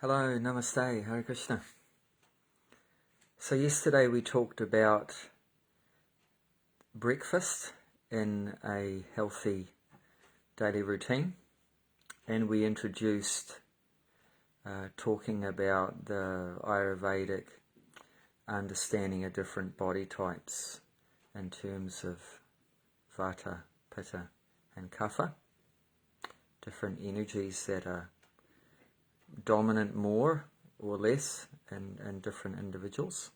Hello, Namaste, Hare Krishna. So yesterday we talked about breakfast in a healthy daily routine, and we introduced talking about the Ayurvedic understanding of different body types in terms of Vata, Pitta and Kapha, different energies that are dominant more or less in different individuals.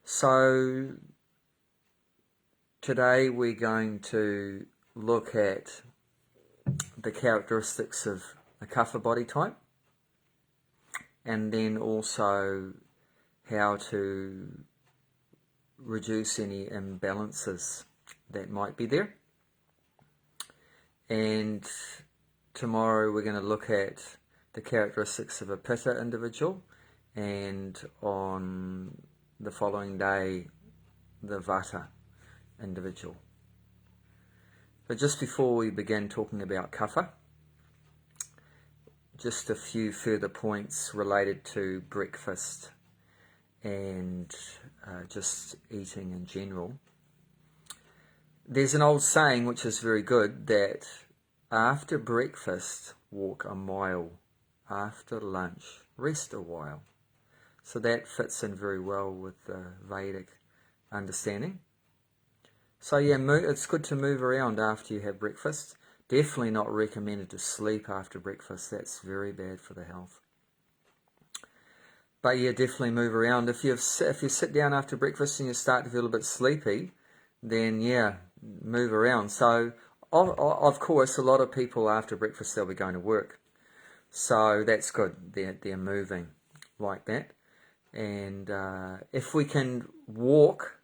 So today we're going to look at the characteristics of the Kapha body type, and then also how to reduce any imbalances that might be there. And tomorrow we're going to look at the characteristics of a Pitta individual, and on the following day the Vata individual. But just before we begin talking about Kapha, just a few further points related to breakfast and just eating in general. There's an old saying which is very good, that after breakfast, walk a mile. After lunch, rest a while. So that fits in very well with the Vedic understanding. So yeah, it's good to move around after you have breakfast. Definitely not recommended to sleep after breakfast. That's very bad for the health. But yeah, definitely move around. If you sit down after breakfast and you start to feel a bit sleepy, then yeah, move around. So of course, a lot of people after breakfast, they'll be going to work. So that's good. They're moving like that. And if we can walk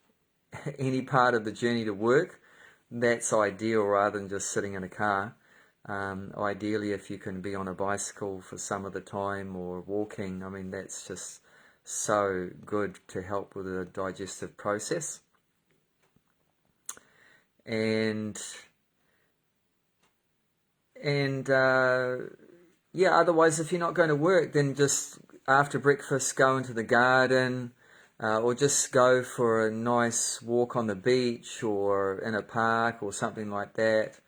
any part of the journey to work, that's ideal rather than just sitting in a car. Ideally, if you can be on a bicycle for some of the time or walking, I mean, that's just so good to help with the digestive process. And yeah, otherwise, if you're not going to work, then just after breakfast go into the garden, or just go for a nice walk on the beach or in a park or something like that.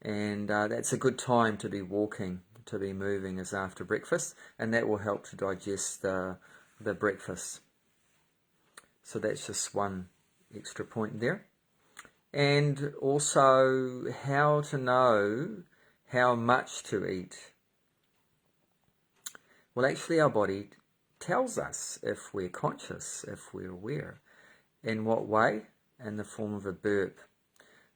And that's a good time to be walking, to be moving, is after breakfast, and that will help to digest the breakfast. So that's just one extra point there. And also how to know how much to eat. Well, actually our body tells us if we're conscious, if we're aware. In what way? In the form of a burp.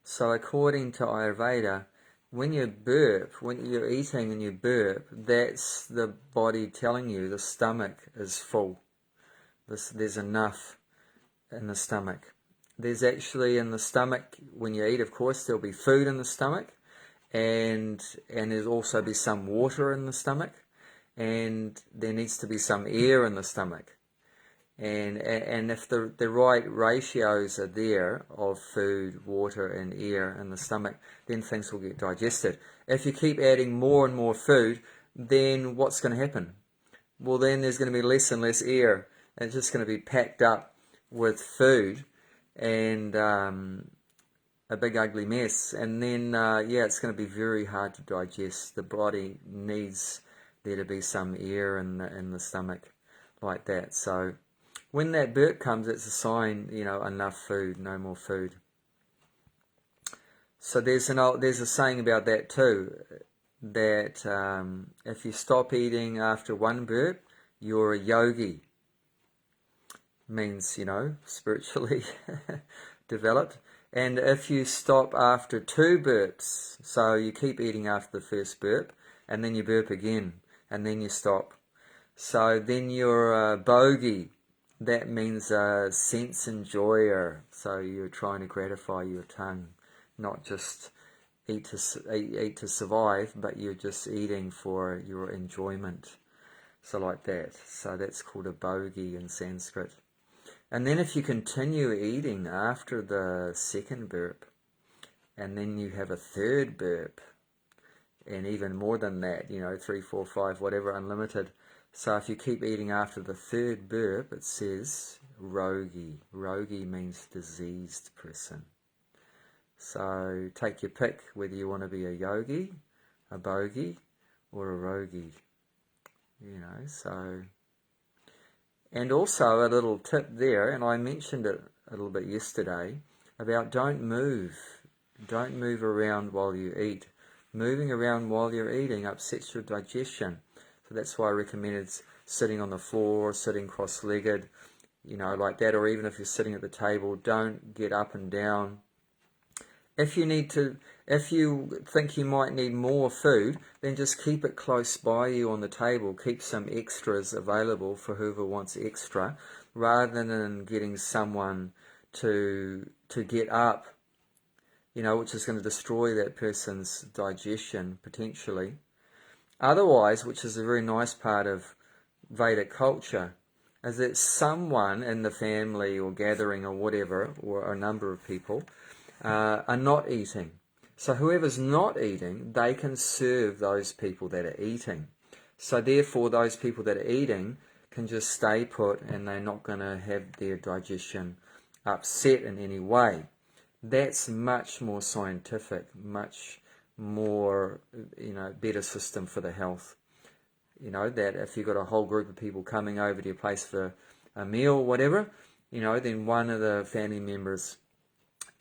So according to Ayurveda, when you burp, when you're eating and you burp, that's the body telling you the stomach is full. There's enough in the stomach. There's actually in the stomach, when you eat, of course, there'll be food in the stomach, and there'll also be some water in the stomach, and there needs to be some air in the stomach. And if the right ratios are there of food, water and air in the stomach, then things will get digested. If you keep adding more and more food, then what's going to happen? Well, then there's going to be less and less air. It's just going to be packed up with food and a big ugly mess. And then, yeah, it's going to be very hard to digest. The body needs there to be some air in the stomach like that. So when that burp comes, it's a sign, enough food, no more food. So there's a saying about that too, that if you stop eating after one burp, you're a yogi. Means, spiritually developed. And if you stop after two burps, so you keep eating after the first burp, and then you burp again, and then you stop. So then you're a bogey. That means a sense enjoyer. So you're trying to gratify your tongue, not just eat to survive, but you're just eating for your enjoyment. So like that. So that's called a bogey in Sanskrit. And then if you continue eating after the second burp, and then you have a third burp, and even more than that, 3, 4, 5, whatever, unlimited. So if you keep eating after the third burp, it says rogi. Rogi means diseased person. So take your pick whether you want to be a yogi, a bogey, or a rogi. So... And also a little tip there, and I mentioned it a little bit yesterday, about don't move. Don't move around while you eat. Moving around while you're eating upsets your digestion. So that's why I recommended sitting on the floor, sitting cross-legged, like that, or even if you're sitting at the table, don't get up and down. If you think you might need more food, then just keep it close by you on the table. Keep some extras available for whoever wants extra, rather than getting someone to get up, which is going to destroy that person's digestion potentially. Otherwise, which is a very nice part of Vedic culture, is that someone in the family or gathering or whatever, or a number of people, are not eating. So whoever's not eating, they can serve those people that are eating. So therefore, those people that are eating can just stay put, and they're not going to have their digestion upset in any way. That's much more scientific, much more, better system for the health. That if you've got a whole group of people coming over to your place for a meal or whatever, then one of the family members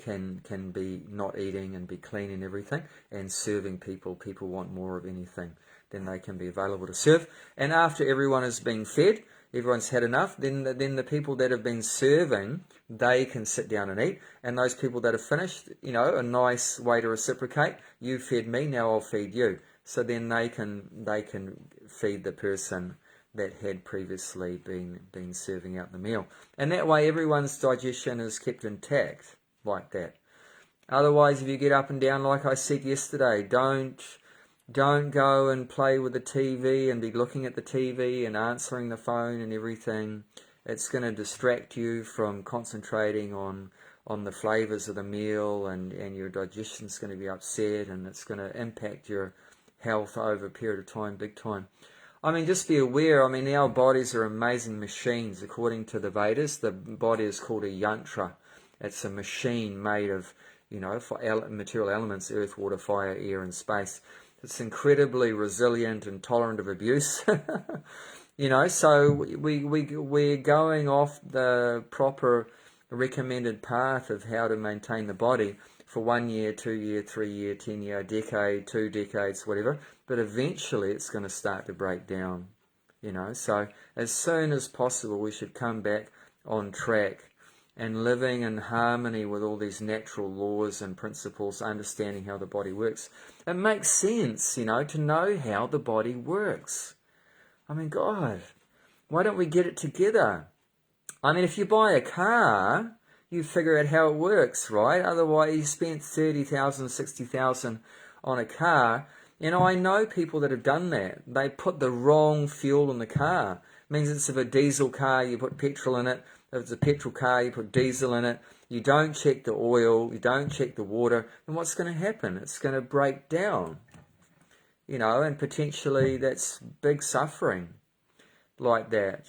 can be not eating and be clean and everything, and serving people. People want more of anything, then they can be available to serve. And after everyone has been fed, everyone's had enough, then the people that have been serving, they can sit down and eat. And those people that have finished, a nice way to reciprocate. You fed me, now I'll feed you. So then they can feed the person that had previously been serving out the meal. And that way everyone's digestion is kept intact like that. Otherwise, if you get up and down, like I said yesterday, don't go and play with the TV and be looking at the TV and answering the phone and everything. It's going to distract you from concentrating on the flavours of the meal, and your digestion's going to be upset, and it's going to impact your health over a period of time, big time. Just be aware, our bodies are amazing machines. According to the Vedas, the body is called a yantra. It's a machine made of, material elements: earth, water, fire, air, and space. It's incredibly resilient and tolerant of abuse. So we're going off the proper recommended path of how to maintain the body for 1 year, 2 year, 3 year, 10 year, decade, 2 decades, whatever. But eventually it's going to start to break down. So as soon as possible we should come back on track and living in harmony with all these natural laws and principles, understanding how the body works. It makes sense, to know how the body works. God, why don't we get it together? If you buy a car, you figure out how it works, right? Otherwise, you spent $30,000, $60,000 on a car. I know people that have done that. They put the wrong fuel in the car. It means it's a diesel car, you put petrol in it. If it's a petrol car, you put diesel in it. You don't check the oil, you don't check the water. And what's going to happen? It's going to break down. And potentially that's big suffering like that.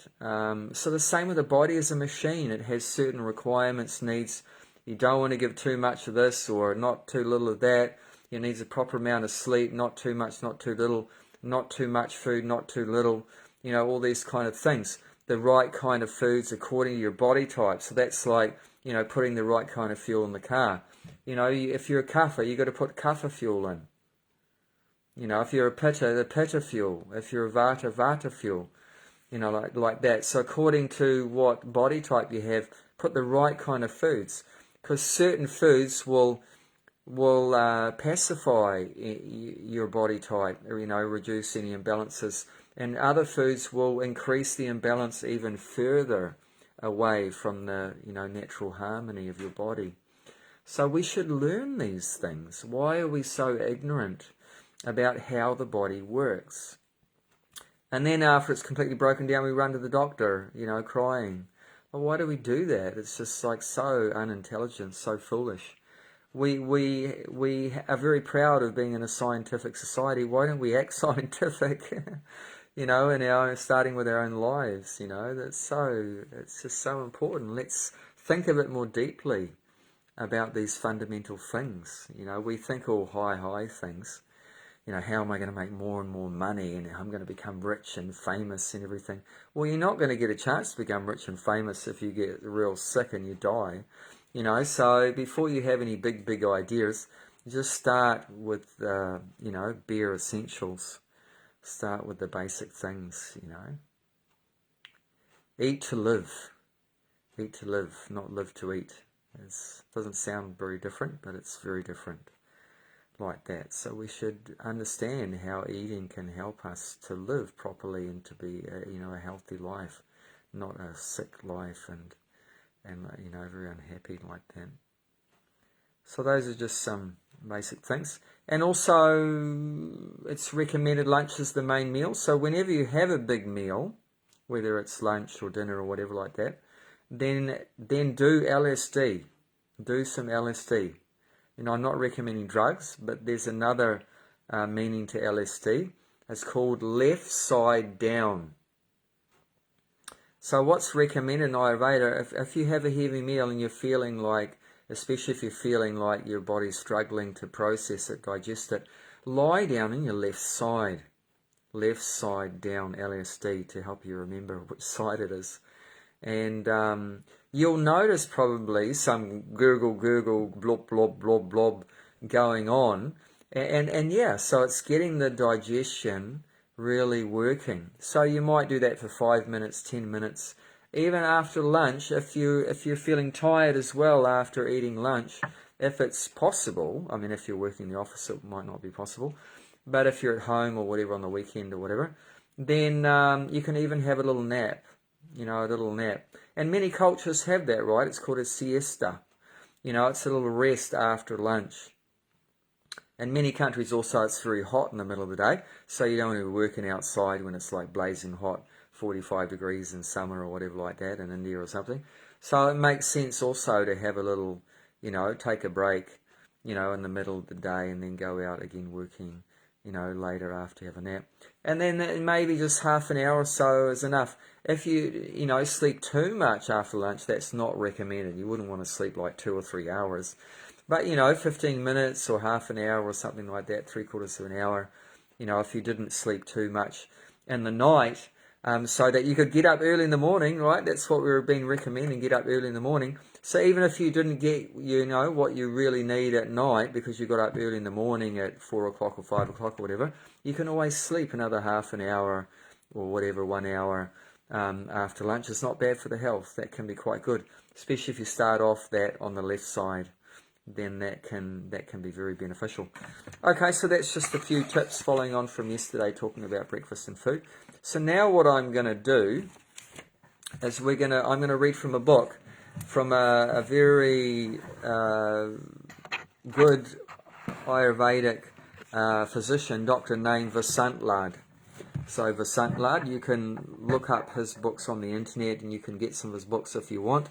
So the same with the body as a machine. It has certain requirements, needs. You don't want to give too much of this or not too little of that. It needs a proper amount of sleep, not too much, not too little, not too much food, not too little. All these kind of things. The right kind of foods according to your body type. So that's like, putting the right kind of fuel in the car. If you're a Kapha, you've got to put Kapha fuel in. If you're a Pitta, the Pitta fuel. If you're a Vata, Vata fuel. Like that. So according to what body type you have, put the right kind of foods. Because certain foods will pacify your body type, reduce any imbalances. And other foods will increase the imbalance even further away from the natural harmony of your body. So we should learn these things. Why are we so ignorant about how the body works? And then after it's completely broken down, we run to the doctor, crying. Well, why do we do that? It's just like so unintelligent, so foolish. We are very proud of being in a scientific society. Why don't we act scientific? In our starting with our own lives. It's just so important. Let's think a bit more deeply about these fundamental things. We think all high things. How am I going to make more and more money, and I'm going to become rich and famous and everything. Well, you're not going to get a chance to become rich and famous if you get real sick and you die. So before you have any big ideas, just start with, bare essentials. Start with the basic things, Eat to live. Eat to live, not live to eat. It doesn't sound very different, but it's very different like that. So we should understand how eating can help us to live properly and to be, a healthy life, not a sick life and very unhappy like that. So those are just some basic things. And also, it's recommended lunch is the main meal. So whenever you have a big meal, whether it's lunch or dinner or whatever like that, then do LSD. Do some LSD. I'm not recommending drugs, but there's another meaning to LSD. It's called left side down. So what's recommended in Ayurveda, if you have a heavy meal and you're feeling like, especially if you're feeling like your body's struggling to process it, digest it, lie down on your left side down LSD to help you remember which side it is. And you'll notice probably some gurgle, blob, blob, blob, blob going on. And yeah, so it's getting the digestion really working. So you might do that for 5 minutes, 10 minutes. Even after lunch, if you're feeling tired as well after eating lunch, if it's possible, if you're working in the office, it might not be possible, but if you're at home or whatever on the weekend or whatever, then you can even have a little nap, a little nap. And many cultures have that, right? It's called a siesta. It's a little rest after lunch. In many countries also it's very hot in the middle of the day, so you don't want to be working outside when it's like blazing hot, 45 degrees in summer or whatever like that in India or something. So it makes sense also to have a little, take a break, in the middle of the day and then go out again working, later after you have a nap. And then maybe just half an hour or so is enough. If you, sleep too much after lunch, that's not recommended. You wouldn't want to sleep like 2 or 3 hours. But, 15 minutes or half an hour or something like that, 3/4 of an hour, if you didn't sleep too much in the night, so that you could get up early in the morning, right? That's what we've been recommending, get up early in the morning. So even if you didn't get, what you really need at night because you got up early in the morning at 4 o'clock or 5 o'clock or whatever, you can always sleep another half an hour or whatever, 1 hour after lunch. It's not bad for the health. That can be quite good, especially if you start off that on the left side. Then that can be very beneficial. Okay, so that's just a few tips following on from yesterday talking about breakfast and food. So now what I'm going to do is I'm going to read from a book from a very good Ayurvedic physician, doctor named Vasant Lad. So Vasant Lad, you can look up his books on the internet and you can get some of his books if you want.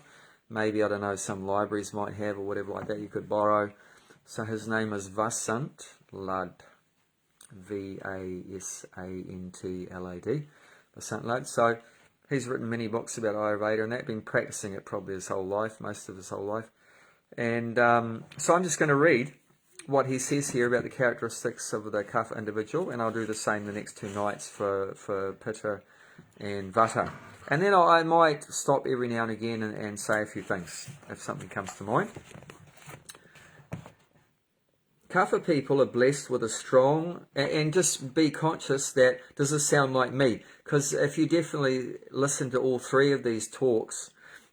Maybe, I don't know, some libraries might have or whatever like that you could borrow. So his name is Vasant Lad, Vasantlad, Vasant Lad. So he's written many books about Ayurveda and that, been practicing it probably his whole life, most of his whole life. And so I'm just going to read what he says here about the characteristics of the Kapha individual, and I'll do the same the next 2 nights for Pitta and Vata. And then I might stop every now and again and say a few things if something comes to mind. Kapha people are blessed with a strong, and just be conscious that, does this sound like me? Because if you definitely listen to all 3 of these talks,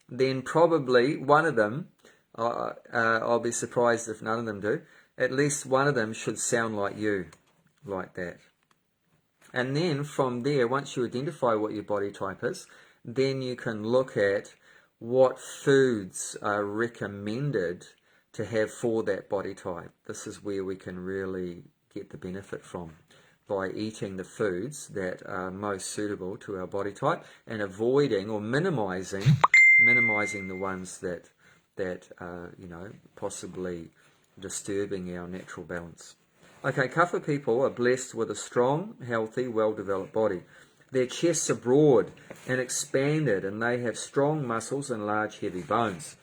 then probably one of them, I'll be surprised if none of them do, at least one of them should sound like you, like that. And then from there, once you identify what your body type is, then you can look at what foods are recommended to have for that body type. This is where we can really get the benefit from, by eating the foods that are most suitable to our body type and avoiding or minimizing the ones that possibly disturbing our natural balance. Okay, Kapha people are blessed with a strong, healthy, well-developed body. Their chests are broad and expanded, and they have strong muscles and large, heavy bones.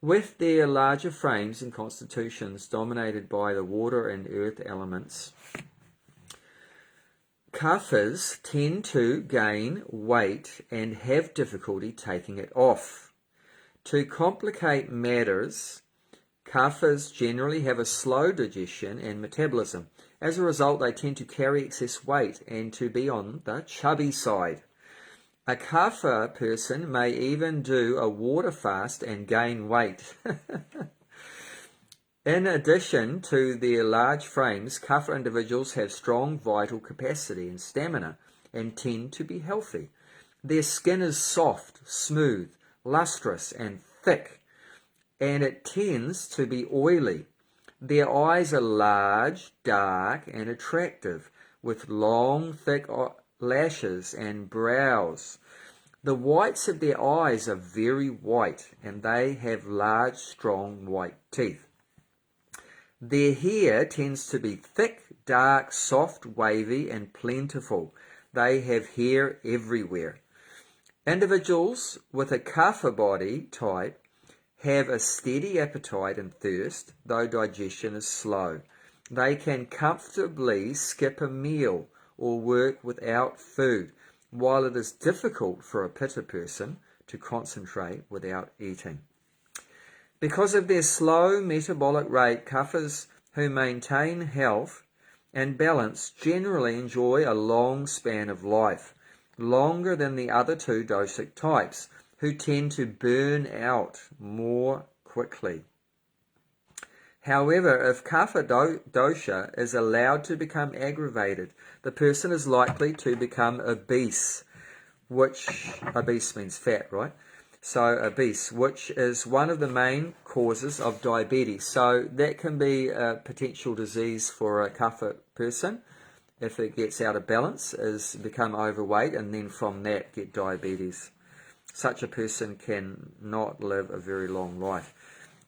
With their larger frames and constitutions dominated by the water and earth elements, Kaphas tend to gain weight and have difficulty taking it off. To complicate matters, Kaphas generally have a slow digestion and metabolism. As a result, they tend to carry excess weight and to be on the chubby side. A Kapha person may even do a water fast and gain weight. In addition to their large frames, Kapha individuals have strong vital capacity and stamina and tend to be healthy. Their skin is soft, smooth, lustrous and thick, and it tends to be oily. Their eyes are large, dark and attractive, with long, thick lashes and brows. The whites of their eyes are very white, and they have large, strong, white teeth. Their hair tends to be thick, dark, soft, wavy, and plentiful. They have hair everywhere. Individuals with a Kapha body type have a steady appetite and thirst, though digestion is slow. They can comfortably skip a meal or work without food, while it is difficult for a Pitta person to concentrate without eating. Because of their slow metabolic rate, Kaphas who maintain health and balance generally enjoy a long span of life, longer than the other two doshic types, who tend to burn out more quickly. However, if Kapha dosha is allowed to become aggravated, the person is likely to become obese, which obese means fat, right? So obese, which is one of the main causes of diabetes. So that can be a potential disease for a Kapha person if it gets out of balance, is become overweight and then from that get diabetes. Such a person can not live a very long life.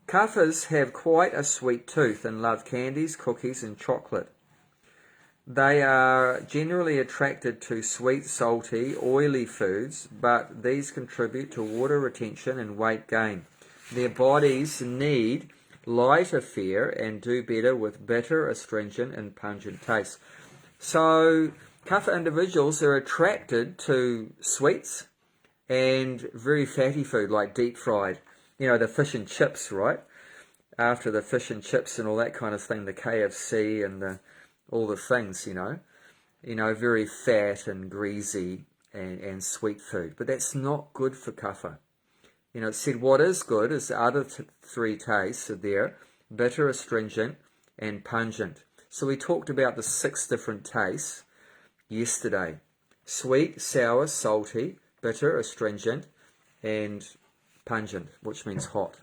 Kaphas have quite a sweet tooth and love candies, cookies and chocolate. They are generally attracted to sweet, salty, oily foods, but these contribute to water retention and weight gain. Their bodies need lighter fare and do better with bitter, astringent and pungent taste. So Kapha individuals are attracted to sweets and very fatty food like deep fried. You know, the fish and chips, right? After the fish and chips and all that kind of thing, the KFC and all the things, you know, very fat and greasy and sweet food. But that's not good for Kapha. You know, it said what is good is the other three tastes are there: bitter, astringent, and pungent. So we talked about the 6 different tastes yesterday: sweet, sour, salty, bitter, astringent, and pungent, which means hot.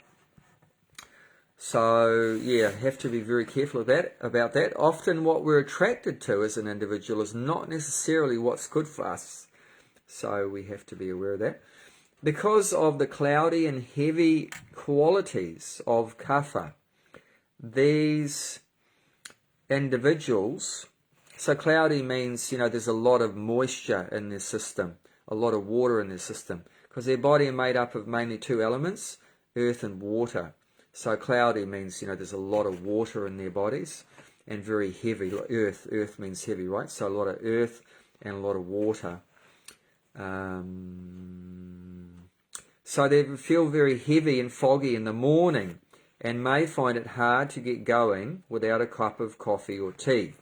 So, yeah, have to be very careful about that. Often what we're attracted to as an individual is not necessarily what's good for us. So we have to be aware of that. Because of the cloudy and heavy qualities of Kapha, these individuals, so cloudy means, there's a lot of moisture in their system, a lot of water in their system, because their body are made up of mainly 2 elements, earth and water. So cloudy means, there's a lot of water in their bodies, and very heavy. Earth means heavy, right? So a lot of earth and a lot of water. So they feel very heavy and foggy in the morning and may find it hard to get going without a cup of coffee or tea.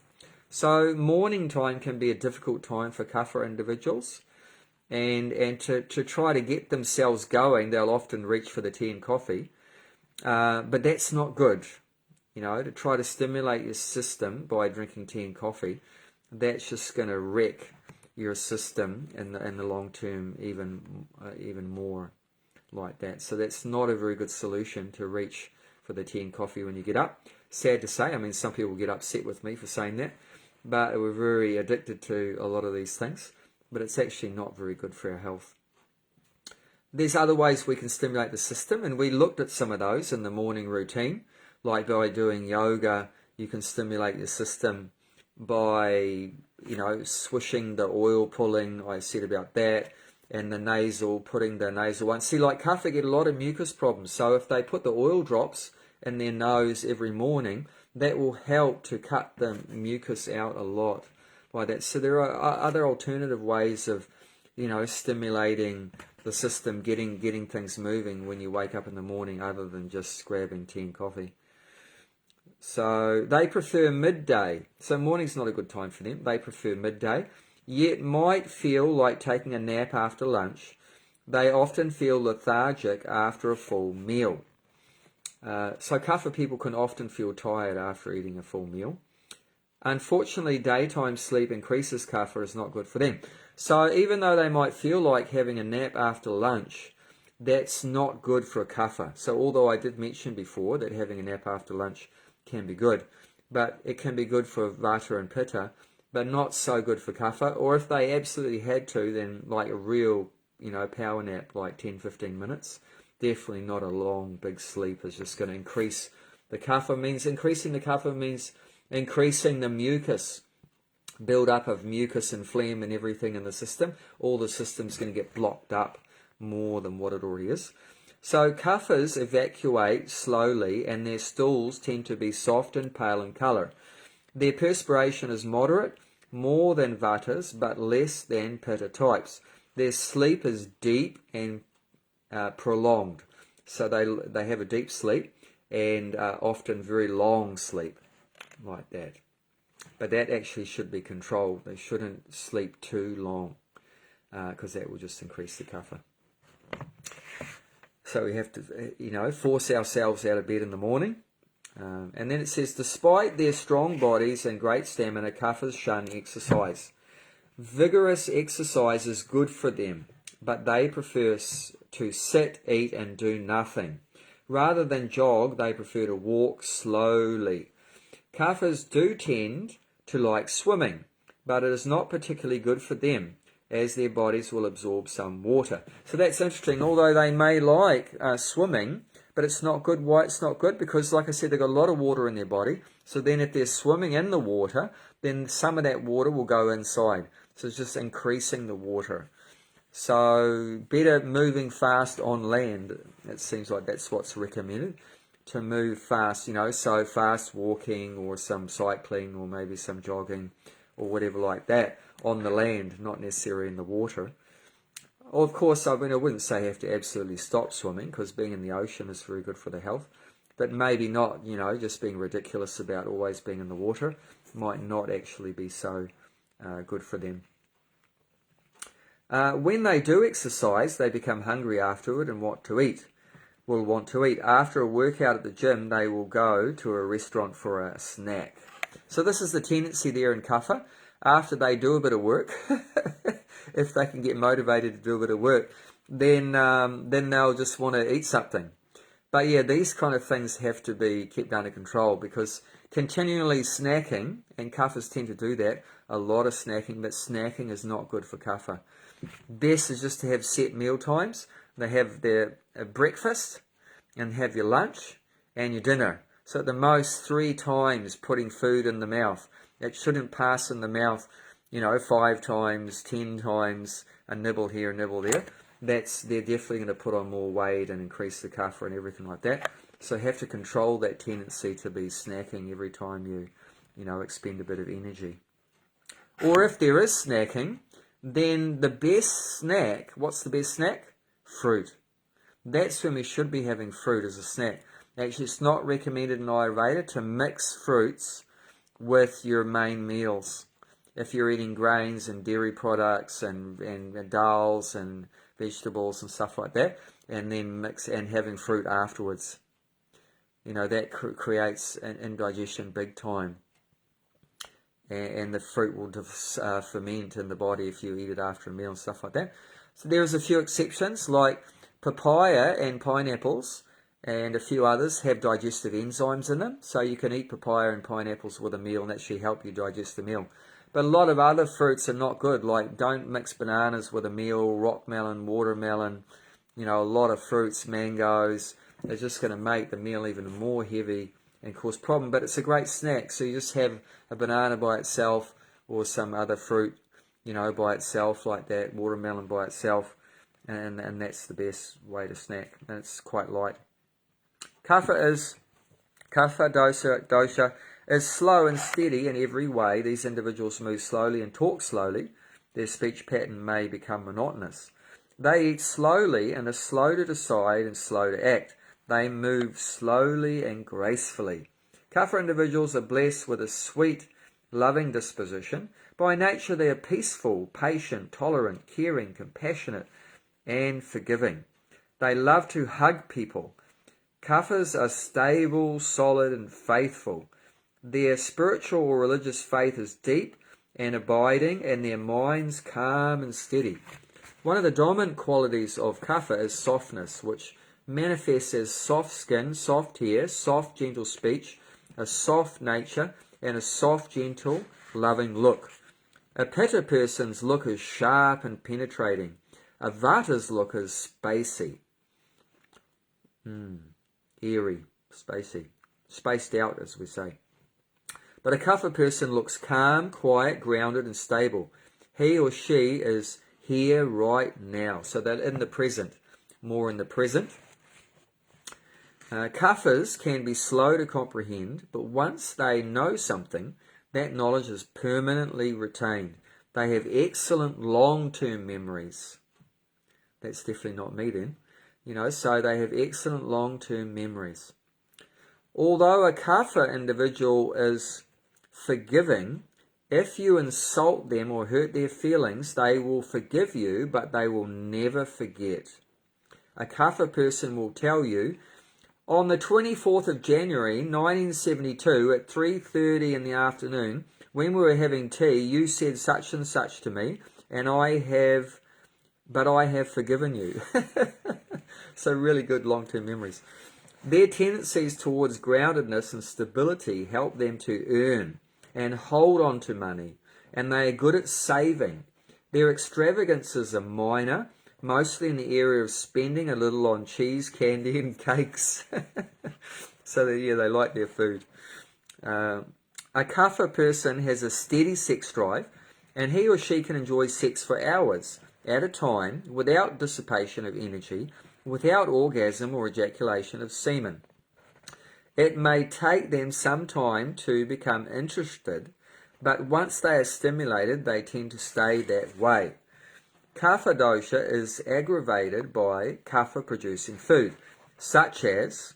So morning time can be a difficult time for Kapha individuals. And to try to get themselves going, they'll often reach for the tea and coffee. But that's not good, to try to stimulate your system by drinking tea and coffee. That's just going to wreck your system in the long term, even more like that. So that's not a very good solution, to reach for the tea and coffee when you get up. Sad to say, some people get upset with me for saying that, but we're very addicted to a lot of these things. But it's actually not very good for our health. There's other ways we can stimulate the system, and we looked at some of those in the morning routine. like by doing yoga, you can stimulate your system by, you know, swishing the oil pulling. I said about that. And the nasal, putting the nasal one. See, like Kapha get a lot of mucus problems. So if they put the oil drops in their nose every morning, that will help to cut the mucus out a lot by that. So there are other alternative ways of, you know, stimulating the system, getting things moving when you wake up in the morning, other than just grabbing tea and coffee. So they prefer midday. So morning's not a good time for them. They prefer midday. Yet might feel like taking a nap after lunch. They often feel lethargic after a full meal. So Kapha people can often feel tired after eating a full meal. Unfortunately, daytime sleep increases Kapha is not good for them. So even though they might feel like having a nap after lunch, that's not good for a Kapha. So although I did mention before that having a nap after lunch can be good, but it can be good for Vata and Pitta, but not so good for Kapha. Or if they absolutely had to, then like a real, you know, power nap, like 10-15 minutes. Definitely not a long, big sleep is just going to increase the Kapha. Increasing the Kapha means increasing the mucus, build up of mucus and phlegm and everything in the system. All the system's going to get blocked up more than what it already is. So Kaphas evacuate slowly, and their stools tend to be soft and pale in colour. Their perspiration is moderate, more than Vatas, but less than Pitta types. Their sleep is deep and prolonged. So they have a deep sleep and often very long sleep, like that. But that actually should be controlled. They shouldn't sleep too long, because that will just increase the Kapha. So we have to, you know, force ourselves out of bed in the morning. And then it says, despite their strong bodies and great stamina, Kaphas shun exercise. Vigorous exercise is good for them, but they prefer to sit, eat, and do nothing. Rather than jog, they prefer to walk slowly. Kaphas do tend to like swimming, but it is not particularly good for them, as their bodies will absorb some water. So that's interesting. Although they may like swimming, but it's not good. Why it's not good? Because, like I said, they've got a lot of water in their body. So then if they're swimming in the water, then some of that water will go inside. So it's just increasing the water. So better moving fast on land. It seems like that's what's recommended, to move fast, you know, so fast walking or some cycling or maybe some jogging or whatever like that on the land, not necessarily in the water. Of course, I wouldn't say you have to absolutely stop swimming, because being in the ocean is very good for the health. But maybe not, you know, just being ridiculous about always being in the water might not actually be so good for them. When they do exercise, they become hungry afterward and will want to eat. After a workout at the gym, they will go to a restaurant for a snack. So this is the tendency there in Kapha. After they do a bit of work, if they can get motivated to do a bit of work, then they'll just want to eat something. But yeah, these kind of things have to be kept under control, because continually snacking, and Kaphas tend to do that, a lot of snacking, but snacking is not good for Kapha. Best is just to have set meal times. They have their breakfast and have your lunch and your dinner. So at the most 3 times putting food in the mouth. It shouldn't pass in the mouth, you know, 5 times, 10 times, a nibble here, a nibble there. They're definitely going to put on more weight and increase the Kapha and everything like that. So you have to control that tendency to be snacking every time you know, expend a bit of energy. Or if there is snacking, then the best snack, what's the best snack? Fruit. That's when we should be having fruit as a snack. Actually, it's not recommended in Ayurveda to mix fruits with your main meals. If you're eating grains and dairy products and dals and vegetables and stuff like that, and then mix and having fruit afterwards, you know, that creates an indigestion big time. And the fruit will ferment in the body if you eat it after a meal and stuff like that. So there's a few exceptions, like papaya and pineapples and a few others have digestive enzymes in them. So you can eat papaya and pineapples with a meal and actually help you digest the meal. But a lot of other fruits are not good, like don't mix bananas with a meal, rock melon, watermelon, you know, a lot of fruits, mangoes. They're just going to make the meal even more heavy and cause problem. But it's a great snack. So you just have a banana by itself or some other fruit, by itself like that, watermelon by itself, and that's the best way to snack. And it's quite light. Kapha dosha is slow and steady in every way. These individuals move slowly and talk slowly. Their speech pattern may become monotonous. They eat slowly and are slow to decide and slow to act. They move slowly and gracefully. Kapha individuals are blessed with a sweet, loving disposition. By nature they are peaceful, patient, tolerant, caring, compassionate, and forgiving. They love to hug people. Kaphas are stable, solid, and faithful. Their spiritual or religious faith is deep and abiding, and their minds calm and steady. One of the dominant qualities of Kapha is softness, which manifests as soft skin, soft hair, soft, gentle speech, a soft nature, and a soft, gentle, loving look. A Pitta person's look is sharp and penetrating. A Vata's look is spacey. Airy, spacey. Spaced out, as we say. But a Kapha person looks calm, quiet, grounded, and stable. He or she is here right now. So they're in the present, more in the present. Kaphas can be slow to comprehend, but once they know something, that knowledge is permanently retained. They have excellent long-term memories. That's definitely not me then. So they have excellent long-term memories. Although a Kapha individual is forgiving, if you insult them or hurt their feelings, they will forgive you, but they will never forget. A Kapha person will tell you, on the 24th of January 1972 at 3:30 in the afternoon, when we were having tea, you said such and such to me, and I have forgiven you. So really good long-term memories. Their tendencies towards groundedness and stability help them to earn and hold on to money, and they are good at saving. Their extravagances are minor, mostly in the area of spending a little on cheese, candy, and cakes. So they like their food. A Kapha person has a steady sex drive, and he or she can enjoy sex for hours at a time without dissipation of energy, without orgasm or ejaculation of semen. It may take them some time to become interested, but once they are stimulated, they tend to stay that way. Kapha dosha is aggravated by Kapha producing food, such as,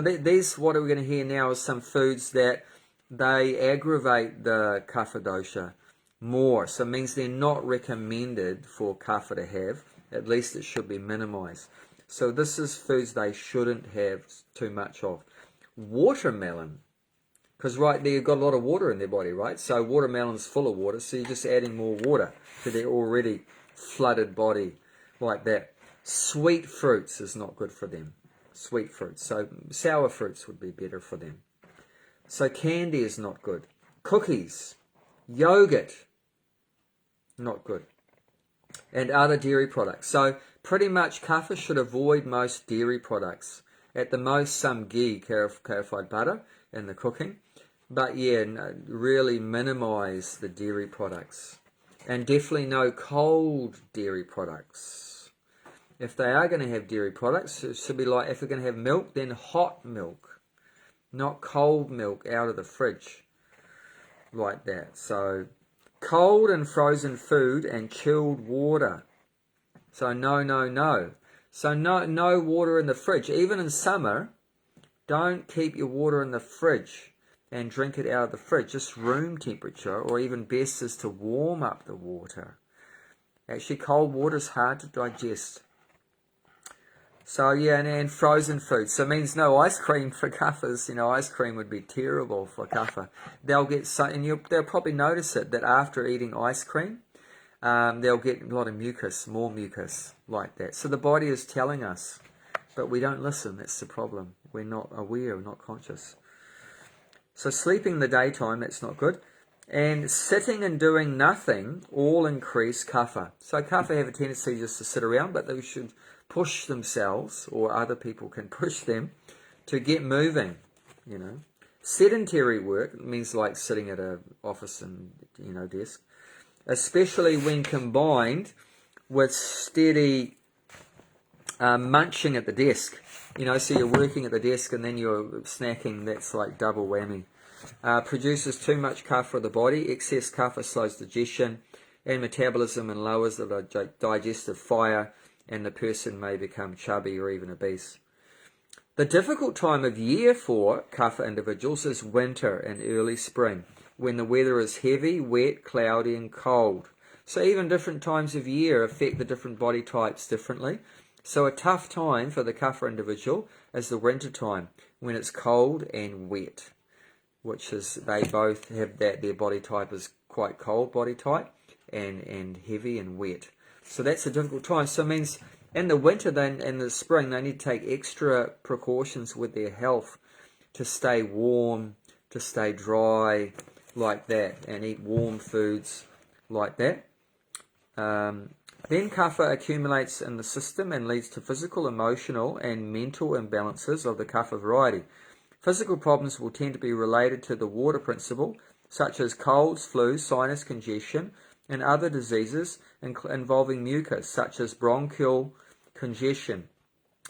these, what we're going to hear now is some foods that they aggravate the Kapha dosha more. So it means they're not recommended for Kapha to have. At least it should be minimized. So this is foods they shouldn't have too much of. Watermelon, because right there you've got a lot of water in their body, right? So watermelon's full of water, so you're just adding more water to their already flooded body like that. Sweet fruits is not good for them. Sweet fruits. So sour fruits would be better for them. So candy is not good. Cookies, yogurt, not good. And other dairy products. So pretty much Kapha should avoid most dairy products. At the most some ghee, clarified butter in the cooking. But really minimize the dairy products. And definitely no cold dairy products. If they are going to have dairy products, it should be like, if you're going to have milk, then hot milk. Not cold milk out of the fridge. Like that. So cold and frozen food and chilled water. So no. So no water in the fridge. Even in summer, don't keep your water in the fridge and drink it out of the fridge. Just room temperature, or even best is to warm up the water. Actually, cold water is hard to digest. So and frozen food. So it means no ice cream for Kaphas. Ice cream would be terrible for Kapha. They'll get they'll probably notice it, that after eating ice cream, they'll get a lot of mucus, more mucus like that. So the body is telling us, but we don't listen. That's the problem. We're not aware, we're not conscious. So sleeping in the daytime, that's not good. And sitting and doing nothing all increase Kapha. So Kapha have a tendency just to sit around, but they should push themselves, or other people can push them, to get moving, Sedentary work means like sitting at a office and desk, especially when combined with steady munching at the desk. So you're working at the desk and then you're snacking. That's like double whammy. Produces too much kapha of the body. Excess kapha slows digestion and metabolism and lowers the digestive fire, and the person may become chubby or even obese. The difficult time of year for kapha individuals is winter and early spring, when the weather is heavy, wet, cloudy and cold. So even different times of year affect the different body types differently. So a tough time for the kapha individual is the winter time, when it's cold and wet, which is they both have that. Their body type is quite cold body type and heavy and wet. So that's a difficult time. So it means in the winter then and the spring they need to take extra precautions with their health to stay warm, to stay dry, like that, and eat warm foods like that. Then kapha accumulates in the system and leads to physical, emotional and mental imbalances of the kapha variety. Physical problems will tend to be related to the water principle, such as colds, flu, sinus congestion, and other diseases involving mucus, such as bronchial congestion,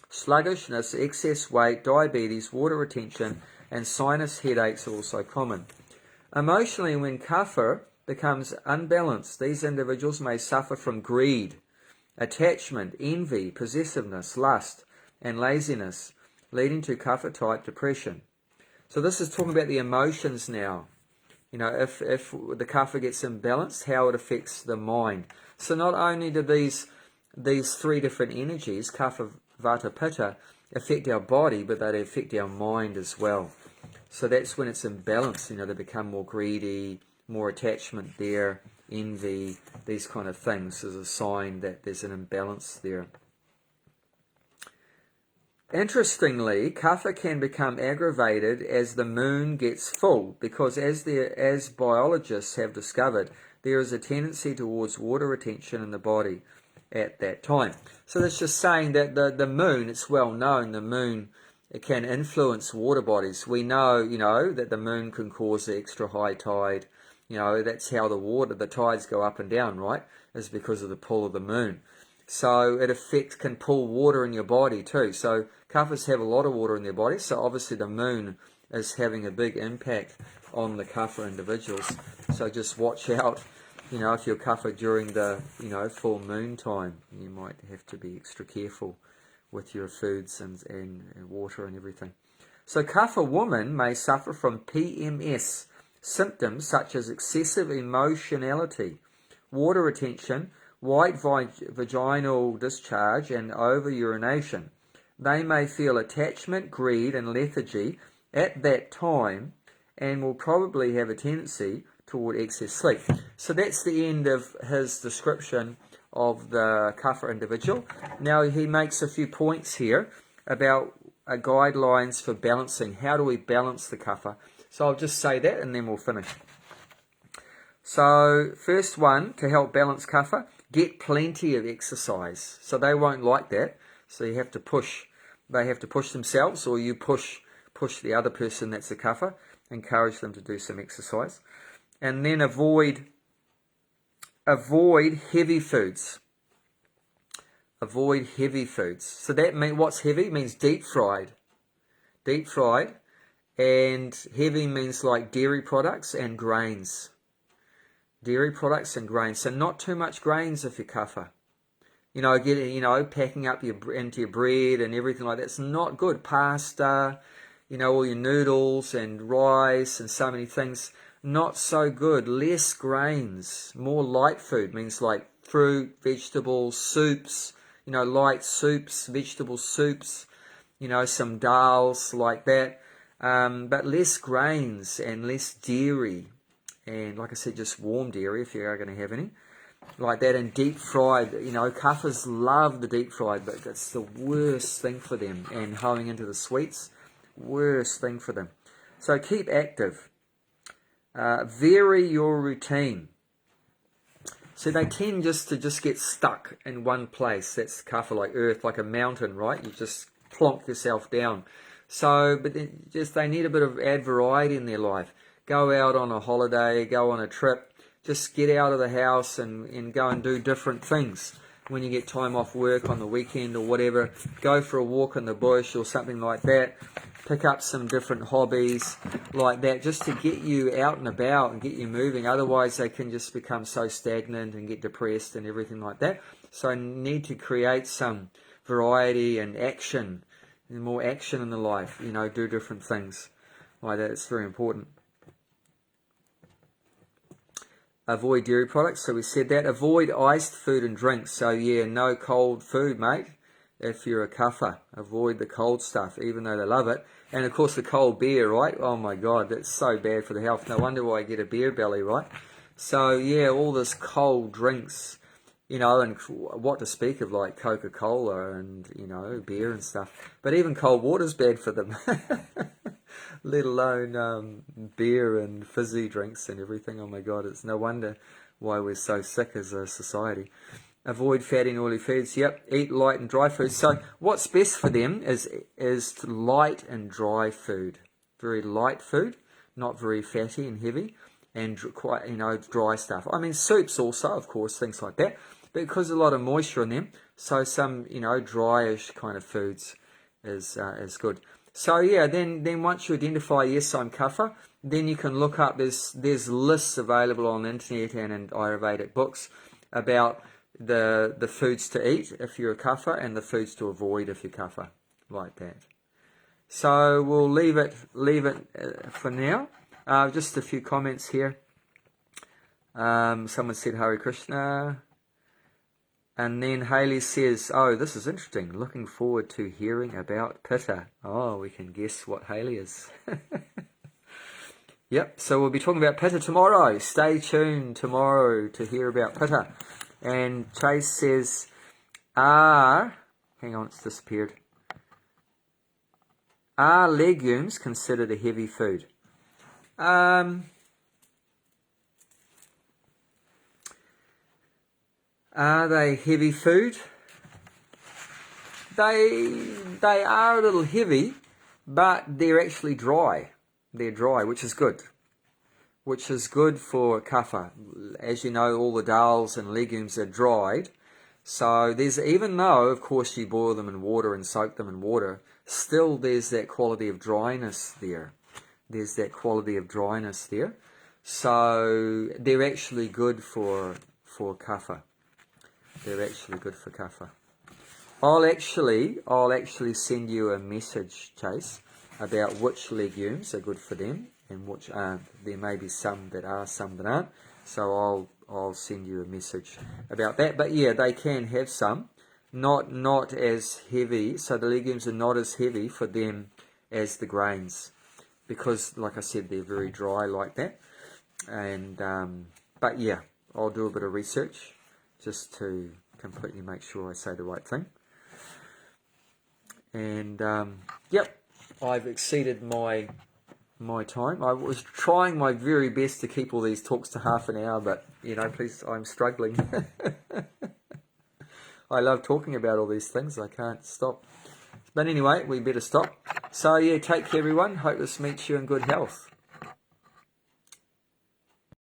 sluggishness, excess weight, diabetes, water retention, and sinus headaches are also common. Emotionally, when kapha becomes unbalanced, these individuals may suffer from greed, attachment, envy, possessiveness, lust, and laziness, leading to kapha-type depression. So this is talking about the emotions now. If the kapha gets imbalanced, how it affects the mind. So not only do these three different energies, kapha, vata, pitta, affect our body, but they affect our mind as well. So that's when it's imbalanced. They become more greedy, more attachment there, envy, these kind of things is a sign that there's an imbalance there. Interestingly, kapha can become aggravated as the moon gets full, because as biologists have discovered, there is a tendency towards water retention in the body at that time. So that's just saying that the moon, it's well known, the moon, it can influence water bodies. We know, that the moon can cause the extra high tide. That's how the tides go up and down, right? Is because of the pull of the moon. So it can pull water in your body too. So kaphas have a lot of water in their body. So obviously the moon is having a big impact on the kapha individuals. So just watch out, if you're kapha during the, full moon time, you might have to be extra careful with your foods and water and everything. So kapha women may suffer from PMS, symptoms such as excessive emotionality, water retention, white vaginal discharge, and over-urination. They may feel attachment, greed, and lethargy at that time and will probably have a tendency toward excess sleep. So that's the end of his description of the kapha individual. Now he makes a few points here about guidelines for balancing. How do we balance the kapha? So I'll just say that and then we'll finish. So first one, to help balance kapha, get plenty of exercise. So they won't like that. So you have to push. They have to push themselves, or you push the other person that's a kapha. Encourage them to do some exercise. And then avoid heavy foods. Avoid heavy foods. So that means, what's heavy? It means deep fried. Deep fried. And heavy means like dairy products and grains. Dairy products and grains. So not too much grains if you're kapha. Packing up into your bread and everything like that. It's not good. Pasta, all your noodles and rice and so many things. Not so good. Less grains. More light food means like fruit, vegetables, soups. Light soups, vegetable soups. Some dals like that. But less grains and less dairy. And like I said, just warm dairy if you are going to have any. Like that, and deep fried. Kaphas love the deep fried, but that's the worst thing for them. And hoeing into the sweets, worst thing for them. So keep active. Vary your routine. So they tend to get stuck in one place. That's kapha, like earth, like a mountain, right? You just plonk yourself down. So, but then just they need a bit of add variety in their life. Go out on a holiday, go on a trip, just get out of the house and go and do different things. When you get time off work on the weekend or whatever, go for a walk in the bush or something like that. Pick up some different hobbies like that, just to get you out and about and get you moving. Otherwise, they can just become so stagnant and get depressed and everything like that. So I need to create some variety and action, and more action in the life. You know, do different things like that. It's very important. Avoid dairy products, so we said that. Avoid iced food and drinks. So yeah, no cold food, mate. If you're a Kapha, avoid the cold stuff, even though they love it. And of course the cold beer, right? Oh my God, that's so bad for the health. No wonder why I get a beer belly, right? So yeah, all this cold drinks, you know, and what to speak of like Coca-Cola and, you know, beer and stuff. But even cold water's bad for them. Let alone beer and fizzy drinks and everything. Oh my God, it's no wonder why we're so sick as a society. Avoid fatty and oily foods. Yep, eat light and dry foods. So what's best for them is light and dry food. Very light food, not very fatty and heavy, and quite, you know, dry stuff. I mean, soups also, of course, things like that. But because there's a lot of moisture in them, so some, you know, dryish kind of foods is good. So yeah, then once you identify, yes, I'm Kapha, then you can look up, there's lists available on the internet and in Ayurvedic books about the foods to eat if you're a Kapha and the foods to avoid if you're Kapha, like that. So we'll leave it for now. Just a few comments here. Someone said Hare Krishna. And then Haley says, oh, this is interesting. Looking forward to hearing about Pitta. Oh, we can guess what Haley is. Yep, so we'll be talking about Pitta tomorrow. Stay tuned tomorrow to hear about Pitta. And Chase says, hang on, it's disappeared. Are legumes considered a heavy food? Are they heavy food? They are a little heavy, but they're actually dry. They're dry, which is good. Which is good for Kapha. As you know, all the dals and legumes are dried. So there's, even though, of course, you boil them in water and soak them in water, still there's that quality of dryness there. There's that quality of dryness there. So they're actually good for Kapha. They're actually good for Kapha. I'll actually send you a message, Chase, about which legumes are good for them and which aren't. There may be some that are, some that aren't. So I'll send you a message about that. But yeah, they can have some, not as heavy. So the legumes are not as heavy for them as the grains, because, like I said, they're very dry like that. And but yeah, I'll do a bit of research just to completely make sure I say the right thing. And yep, I've exceeded my time. I was trying my very best to keep all these talks to half an hour, but you know, please, I'm struggling. I love talking about all these things. I can't stop. But anyway, we better stop. So yeah, take care everyone. Hope this meets you in good health.